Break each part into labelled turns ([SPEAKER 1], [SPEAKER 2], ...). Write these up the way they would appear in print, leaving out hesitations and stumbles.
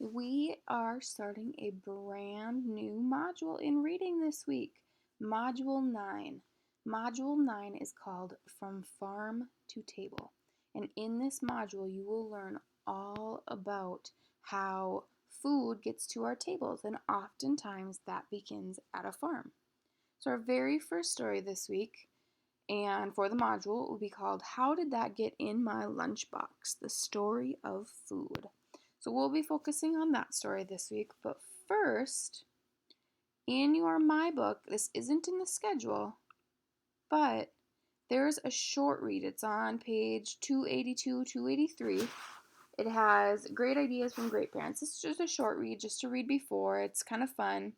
[SPEAKER 1] We are starting a brand new module in reading this week, Module 9. Module 9 is called From Farm to Table. And in this module, you will learn all about how food gets to our tables, and oftentimes that begins at a farm. So, our very first story this week and for the module will be called How Did That Get in My Lunchbox? The Story of Food. So we'll be focusing on that story this week, but first, in your My Book, this isn't in the schedule, but there's a short read. It's on page 282, 283. It has great ideas from great parents. It's just a short read, just to read before. It's kind of fun.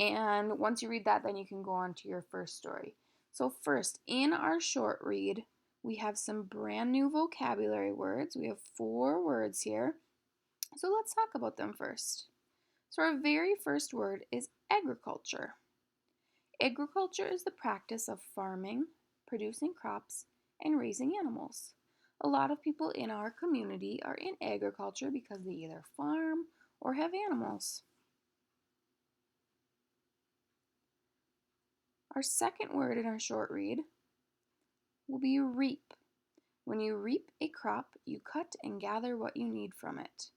[SPEAKER 1] And once you read that, then you can go on to your first story. So first, in our short read, we have some brand new vocabulary words. We have 4 words here. So let's talk about them first. So our very first word is agriculture. Agriculture is the practice of farming, producing crops, and raising animals. A lot of people in our community are in agriculture because they either farm or have animals. Our second word in our short read will be reap. When you reap a crop, you cut and gather what you need from it.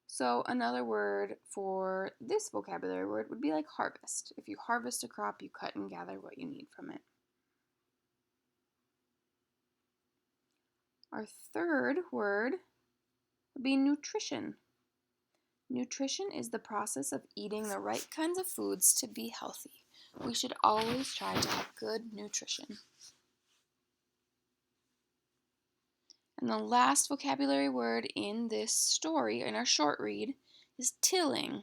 [SPEAKER 1] So another word for this vocabulary word would be like harvest. If you harvest a crop, you cut and gather what you need from it. Our third word would be nutrition. Nutrition is the process of eating the right kinds of foods to be healthy. We should always try to have good nutrition. And the last vocabulary word in this story, in our short read, is tilling.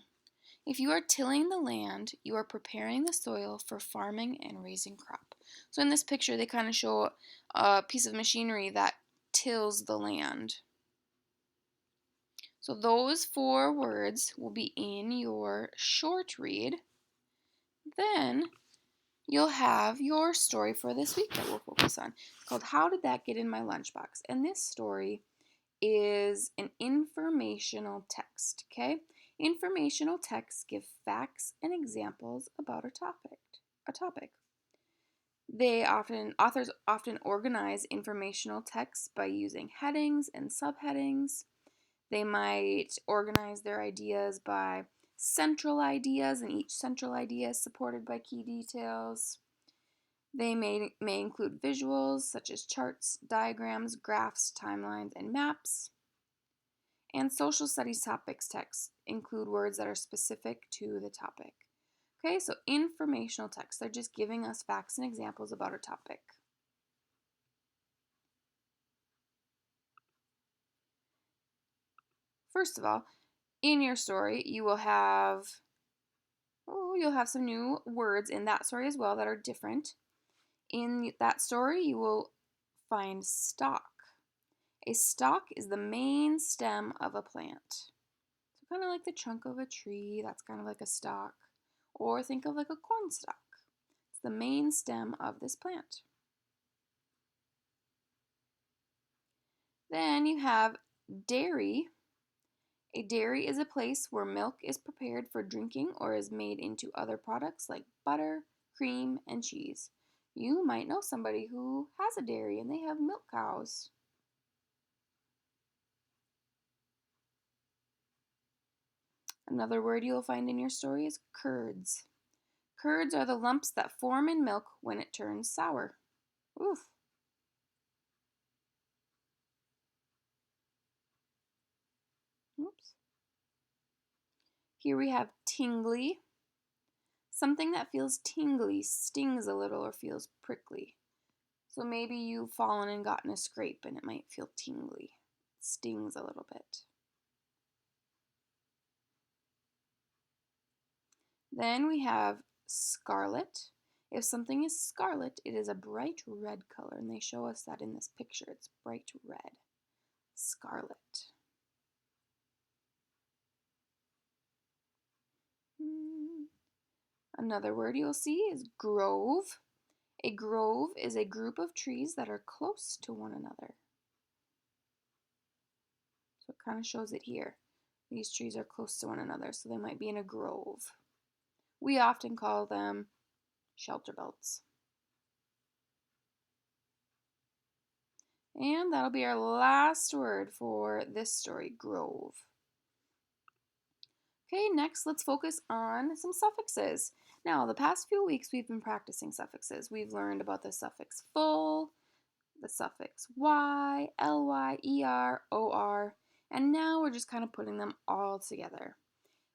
[SPEAKER 1] If you are tilling the land, you are preparing the soil for farming and raising crop. So in this picture, they kind of show a piece of machinery that tills the land. So those 4 words will be in your short read. Then you'll have your story for this week that we'll focus on. It's called How Did That Get in My Lunchbox? And this story is an informational text, okay? Informational texts give facts and examples about a topic. Authors often organize informational texts by using headings and subheadings. They might organize their ideas by central ideas, and each central idea is supported by key details. They may include visuals such as charts, diagrams, graphs, timelines, and maps. And social studies topics texts include words that are specific to the topic. Okay, so informational texts, they're just giving us facts and examples about a topic. First of all, in your story, you'll have some new words in that story as well that are different. In that story, you will find stalk. A stalk is the main stem of a plant. So kind of like the trunk of a tree, that's kind of like a stalk. Or think of like a corn stalk. It's the main stem of this plant. Then you have dairy. A dairy is a place where milk is prepared for drinking or is made into other products like butter, cream, and cheese. You might know somebody who has a dairy and they have milk cows. Another word you'll find in your story is curds. Curds are the lumps that form in milk when it turns sour. Oof. Oops. Here we have tingly. Something that feels tingly, stings a little, or feels prickly. So maybe you've fallen and gotten a scrape and it might feel tingly. It stings a little bit. Then we have scarlet. If something is scarlet, it is a bright red color, and they show us that in this picture. It's bright red. Scarlet. Another word you'll see is grove. A grove is a group of trees that are close to one another. So it kind of shows it here. These trees are close to one another, so they might be in a grove. We often call them shelter belts. And that'll be our last word for this story, grove. Okay, next let's focus on some suffixes. Now, the past few weeks we've been practicing suffixes. We've learned about the suffix full, the suffix y, ly, er, or, and now we're just kind of putting them all together.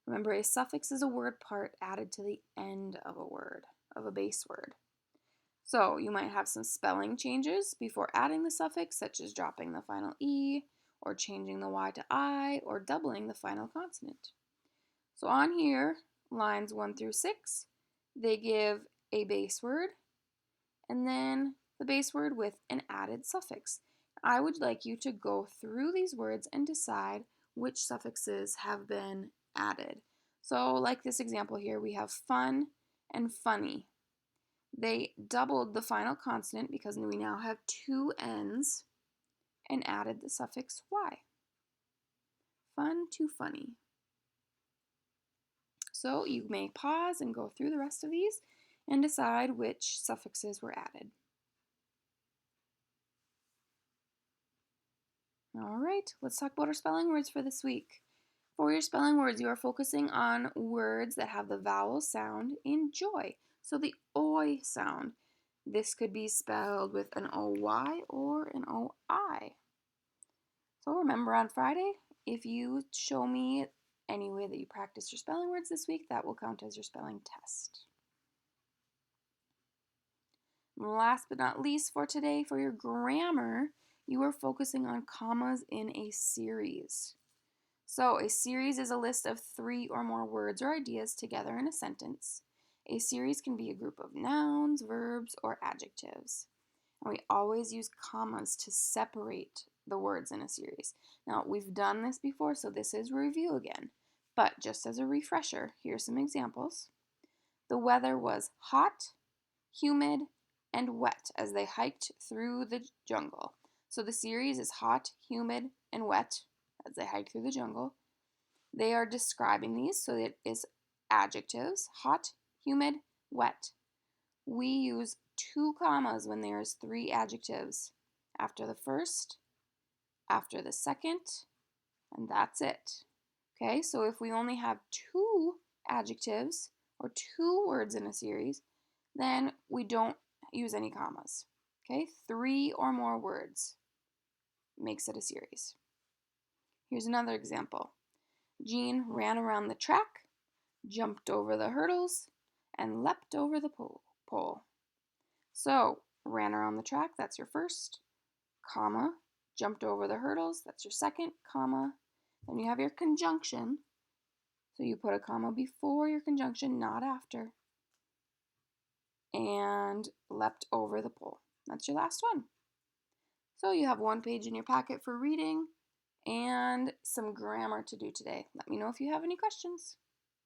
[SPEAKER 1] Remember, a suffix is a word part added to the end of a word, of a base word. So you might have some spelling changes before adding the suffix, such as dropping the final E, or changing the Y to I, or doubling the final consonant. So on here, lines 1 through 6, they give a base word, and then the base word with an added suffix. I would like you to go through these words and decide which suffixes have been added. So like this example here, we have fun and funny. They doubled the final consonant because we now have two N's and added the suffix Y. Fun to funny. So you may pause and go through the rest of these and decide which suffixes were added. All right, let's talk about our spelling words for this week. For your spelling words, you are focusing on words that have the vowel sound in joy. So the oi sound. This could be spelled with an OY or an OI. So remember on Friday, if you show me any way that you practice your spelling words this week, that will count as your spelling test. Last but not least for today, for your grammar, you are focusing on commas in a series. So a series is a list of 3 or more words or ideas together in a sentence. A series can be a group of nouns, verbs, or adjectives. And we always use commas to separate the words in a series. Now, we've done this before, so this is review again. But just as a refresher, here's some examples. The weather was hot, humid, and wet as they hiked through the jungle. So the series is hot, humid, and wet as they hike through the jungle. They are describing these, so it is adjectives, hot, humid, wet. We use 2 commas when there's 3 adjectives. After the first, after the second, and that's it. Okay, so if we only have 2 adjectives or 2 words in a series, then we don't use any commas. Okay, 3 or more words makes it a series. Here's another example. Jean ran around the track, jumped over the hurdles, and leapt over the pole. So, ran around the track, that's your first, comma, jumped over the hurdles, that's your second, comma. Then you have your conjunction. So you put a comma before your conjunction, not after. And leapt over the pole. That's your last one. So you have 1 page in your packet for reading and some grammar to do today. Let me know if you have any questions.